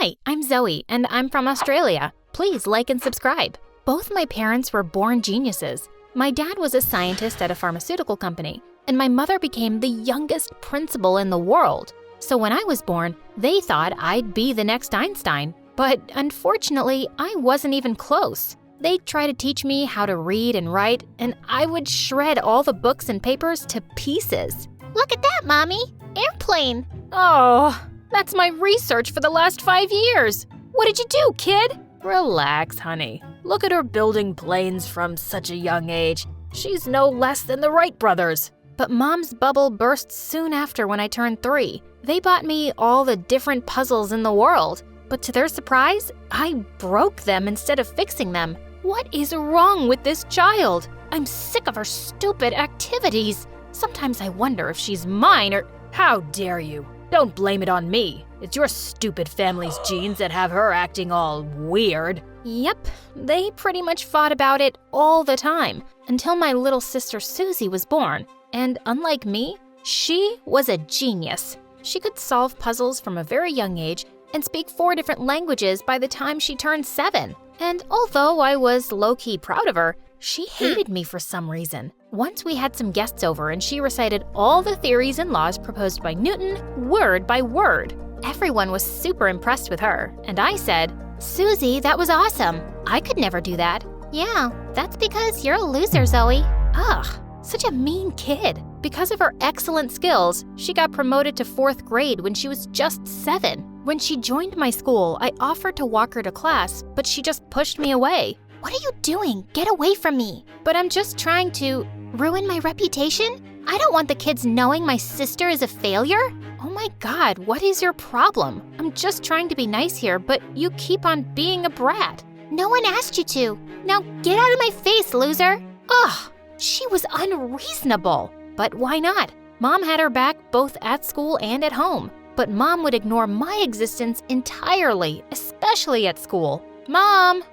Hi, I'm Zoe, and I'm from Australia. Please like and subscribe. Both my parents were born geniuses. My dad was a scientist at a pharmaceutical company, and my mother became the youngest principal in the world. So when I was born, they thought I'd be the next Einstein. But unfortunately, I wasn't even close. They'd try to teach me how to read and write, and I would shred all the books and papers to pieces. Look at that, Mommy! Airplane! Oh, that's my research for the last 5 years. What did you do, kid? Relax, honey. Look at her building planes from such a young age. She's no less than the Wright brothers. But Mom's bubble burst soon after when I turned 3. They bought me all the different puzzles in the world. But to their surprise, I broke them instead of fixing them. What is wrong with this child? I'm sick of her stupid activities. Sometimes I wonder if she's mine or… How dare you? Don't blame it on me. It's your stupid family's genes that have her acting all weird. Yep, they pretty much fought about it all the time until my little sister Susie was born. And unlike me, she was a genius. She could solve puzzles from a very young age and speak 4 different languages by the time she turned 7. And although I was low-key proud of her, she hated me for some reason. Once we had some guests over and she recited all the theories and laws proposed by Newton, word by word. Everyone was super impressed with her, and I said, Susie, that was awesome. I could never do that. Yeah, that's because you're a loser, Zoe. Ugh, such a mean kid. Because of her excellent skills, she got promoted to 4th grade when she was just 7. When she joined my school, I offered to walk her to class, but she just pushed me away. What are you doing? Get away from me. But I'm just trying to… Ruin my reputation? I don't want the kids knowing my sister is a failure. Oh my God, what is your problem? I'm just trying to be nice here, but you keep on being a brat. No one asked you to. Now get out of my face, loser. Ugh, she was unreasonable. But why not? Mom had her back both at school and at home. But Mom would ignore my existence entirely, especially at school. Mom!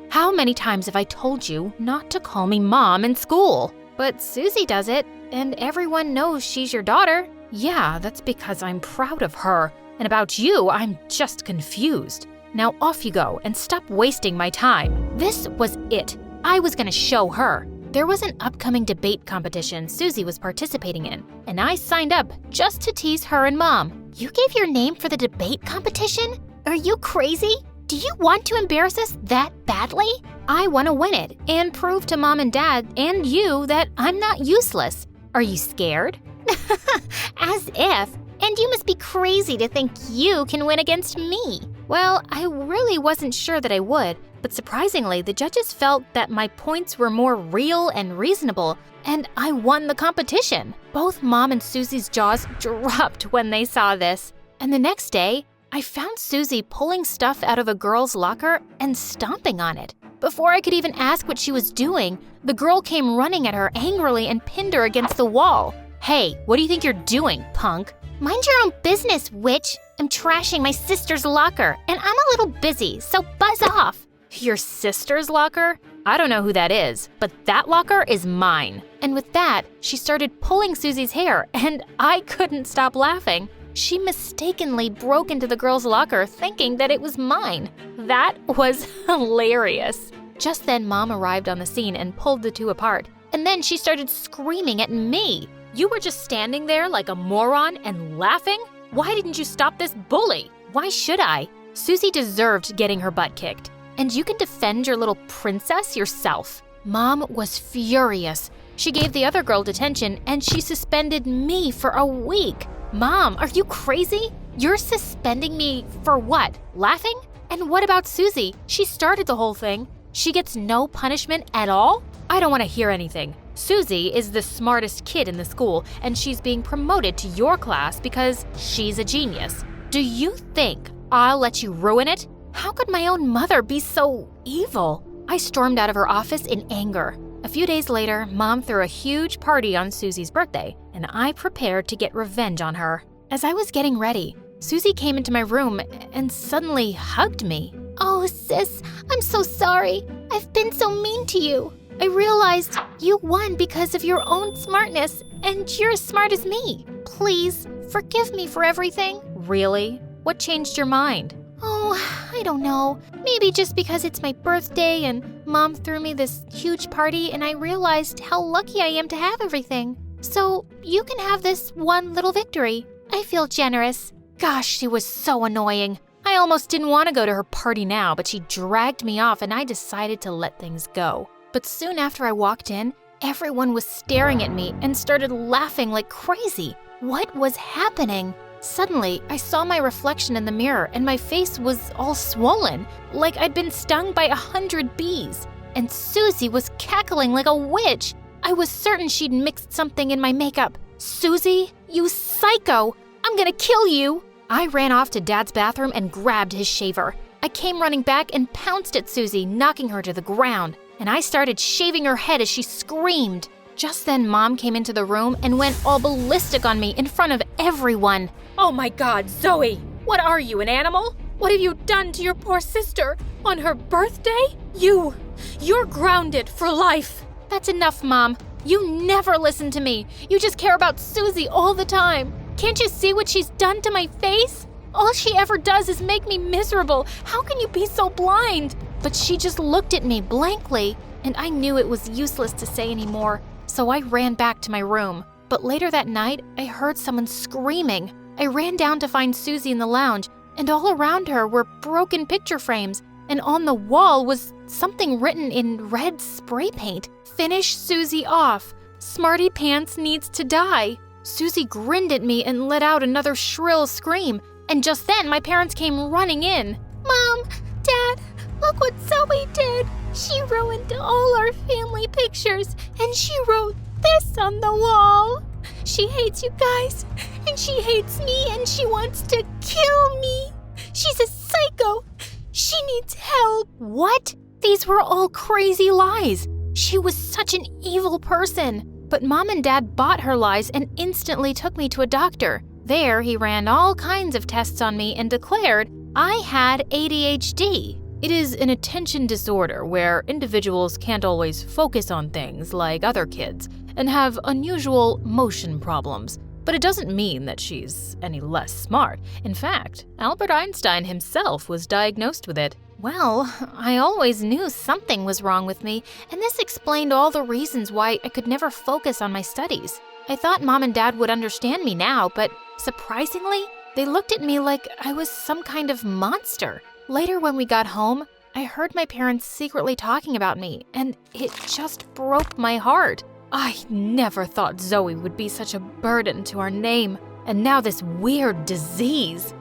How many times have I told you not to call me Mom in school? But Susie does it, and everyone knows she's your daughter. Yeah, that's because I'm proud of her. And about you, I'm just confused. Now off you go and stop wasting my time. This was it. I was gonna show her. There was an upcoming debate competition Susie was participating in, and I signed up just to tease her and Mom. You gave your name for the debate competition? Are you crazy? Do you want to embarrass us that badly? I want to win it and prove to Mom and Dad and you that I'm not useless. Are you scared? As if. And you must be crazy to think you can win against me. Well, I really wasn't sure that I would, but surprisingly, the judges felt that my points were more real and reasonable, and I won the competition. Both Mom and Susie's jaws dropped when they saw this. And the next day, I found Susie pulling stuff out of a girl's locker and stomping on it. Before I could even ask what she was doing, the girl came running at her angrily and pinned her against the wall. Hey, what do you think you're doing, punk? Mind your own business, witch. I'm trashing my sister's locker, and I'm a little busy, so buzz off. Your sister's locker? I don't know who that is, but that locker is mine. And with that, she started pulling Susie's hair, and I couldn't stop laughing. She mistakenly broke into the girl's locker thinking that it was mine. That was hilarious. Just then, Mom arrived on the scene and pulled the two apart. And then she started screaming at me. You were just standing there like a moron and laughing? Why didn't you stop this bully? Why should I? Susie deserved getting her butt kicked. And you can defend your little princess yourself. Mom was furious. She gave the other girl detention and she suspended me for a week. Mom, are you crazy? You're suspending me for what? Laughing? And what about Susie? She started the whole thing. She gets no punishment at all? I don't want to hear anything. Susie is the smartest kid in the school, and she's being promoted to your class because she's a genius. Do you think I'll let you ruin it? How could my own mother be so evil? I stormed out of her office in anger. A few days later, Mom threw a huge party on Susie's birthday, and I prepared to get revenge on her. As I was getting ready, Susie came into my room and suddenly hugged me. Oh, sis, I'm so sorry. I've been so mean to you. I realized you won because of your own smartness, and you're as smart as me. Please, forgive me for everything. Really? What changed your mind? I don't know. Maybe just because it's my birthday and Mom threw me this huge party and I realized how lucky I am to have everything. So you can have this one little victory. I feel generous. Gosh, she was so annoying. I almost didn't want to go to her party now, but she dragged me off and I decided to let things go. But soon after I walked in, everyone was staring at me and started laughing like crazy. What was happening? Suddenly, I saw my reflection in the mirror and my face was all swollen, like I'd been stung by 100 bees. And Susie was cackling like a witch. I was certain she'd mixed something in my makeup. Susie, you psycho! I'm gonna kill you! I ran off to Dad's bathroom and grabbed his shaver. I came running back and pounced at Susie, knocking her to the ground. And I started shaving her head as she screamed. Just then, Mom came into the room and went all ballistic on me in front of everyone. Oh my God, Zoe! What are you, an animal? What have you done to your poor sister? On her birthday? You're grounded for life. That's enough, Mom. You never listen to me. You just care about Susie all the time. Can't you see what she's done to my face? All she ever does is make me miserable. How can you be so blind? But she just looked at me blankly, and I knew it was useless to say any more, so I ran back to my room. But later that night, I heard someone screaming. I ran down to find Susie in the lounge, and all around her were broken picture frames, and on the wall was something written in red spray paint. Finish Susie off. Smarty Pants needs to die. Susie grinned at me and let out another shrill scream, and just then my parents came running in. Mom, Dad, look what Zoe did. She ruined all our family pictures, and she wrote this on the wall. She hates you guys, and she hates me, and she wants to kill me. She's a psycho. She needs help. What? These were all crazy lies. She was such an evil person. But Mom and Dad bought her lies and instantly took me to a doctor. There, he ran all kinds of tests on me and declared I had ADHD. It is an attention disorder where individuals can't always focus on things like other kids and have unusual motion problems. But it doesn't mean that she's any less smart. In fact, Albert Einstein himself was diagnosed with it. Well, I always knew something was wrong with me, and this explained all the reasons why I could never focus on my studies. I thought Mom and Dad would understand me now, but surprisingly, they looked at me like I was some kind of monster. Later when we got home, I heard my parents secretly talking about me, and it just broke my heart. I never thought Zoe would be such a burden to our name, and now this weird disease.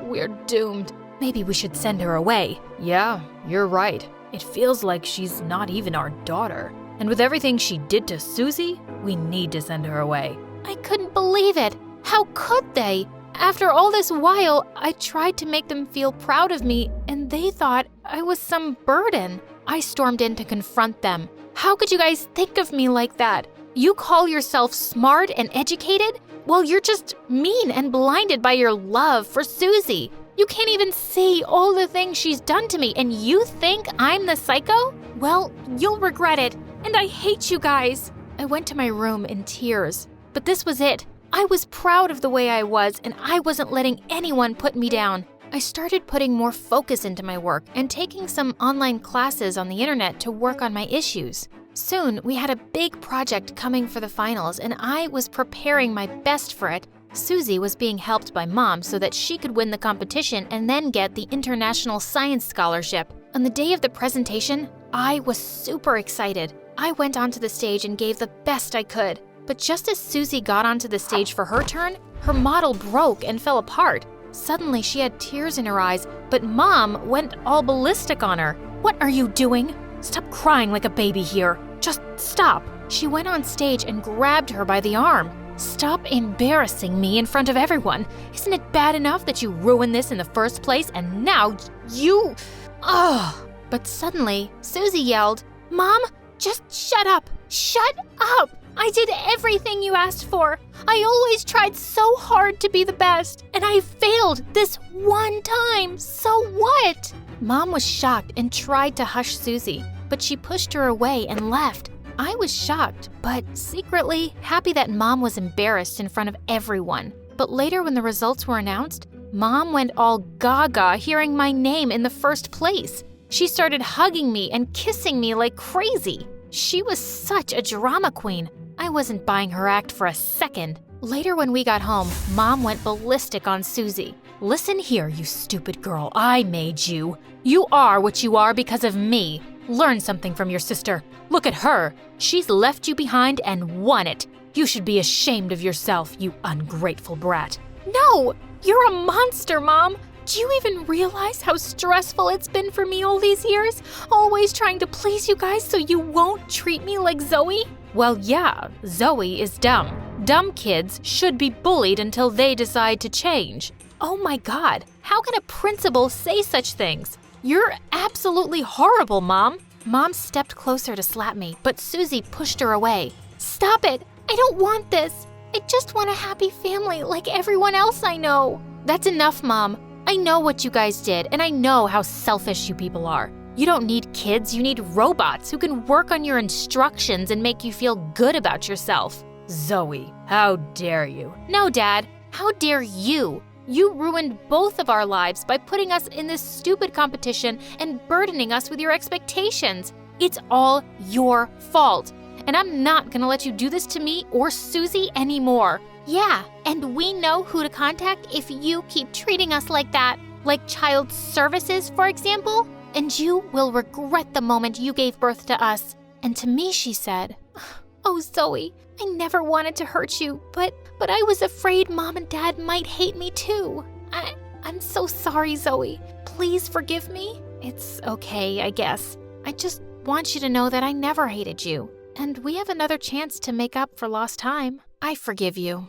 We're doomed. Maybe we should send her away. Yeah, you're right. It feels like she's not even our daughter. And with everything she did to Susie, we need to send her away. I couldn't believe it. How could they? After all this while, I tried to make them feel proud of me, and they thought I was some burden. I stormed in to confront them. How could you guys think of me like that? You call yourself smart and educated? Well, you're just mean and blinded by your love for Susie. You can't even see all the things she's done to me, and you think I'm the psycho? Well, you'll regret it, and I hate you guys. I went to my room in tears, but this was it. I was proud of the way I was, and I wasn't letting anyone put me down. I started putting more focus into my work and taking some online classes on the internet to work on my issues. Soon, we had a big project coming for the finals, and I was preparing my best for it. Susie was being helped by Mom so that she could win the competition and then get the International Science Scholarship. On the day of the presentation, I was super excited. I went onto the stage and gave the best I could. But just as Susie got onto the stage for her turn, her model broke and fell apart. Suddenly, she had tears in her eyes, but Mom went all ballistic on her. What are you doing? Stop crying like a baby here. Just stop. She went on stage and grabbed her by the arm. Stop embarrassing me in front of everyone. Isn't it bad enough that you ruined this in the first place, and now you... But suddenly, Susie yelled, Mom, just shut up. Shut up. I did everything you asked for. I always tried so hard to be the best, and I failed this one time. So what? Mom was shocked and tried to hush Susie, but she pushed her away and left. I was shocked, but secretly happy that Mom was embarrassed in front of everyone. But later when the results were announced, Mom went all gaga hearing my name in the first place. She started hugging me and kissing me like crazy. She was such a drama queen. I wasn't buying her act for a second. Later when we got home, Mom went ballistic on Susie. Listen here, you stupid girl. I made you. You are what you are because of me. Learn something from your sister. Look at her. She's left you behind and won it. You should be ashamed of yourself, you ungrateful brat. No! You're a monster, Mom! Do you even realize how stressful it's been for me all these years? Always trying to please you guys so you won't treat me like Zoe? Well, yeah, Zoe is dumb. Dumb kids should be bullied until they decide to change. Oh my God, how can a principal say such things? You're absolutely horrible, Mom. Mom stepped closer to slap me, but Susie pushed her away. Stop it! I don't want this! I just want a happy family like everyone else I know. That's enough, Mom. I know what you guys did, and I know how selfish you people are. You don't need kids, you need robots who can work on your instructions and make you feel good about yourself. Zoe, how dare you? No, Dad, how dare you? You ruined both of our lives by putting us in this stupid competition and burdening us with your expectations. It's all your fault, and I'm not gonna let you do this to me or Susie anymore. Yeah, and we know who to contact if you keep treating us like that. Like child services, for example. And you will regret the moment you gave birth to us. And to me, she said, Oh, Zoe, I never wanted to hurt you, but I was afraid Mom and Dad might hate me too. I'm so sorry, Zoe. Please forgive me. It's okay, I guess. I just want you to know that I never hated you. And we have another chance to make up for lost time. I forgive you.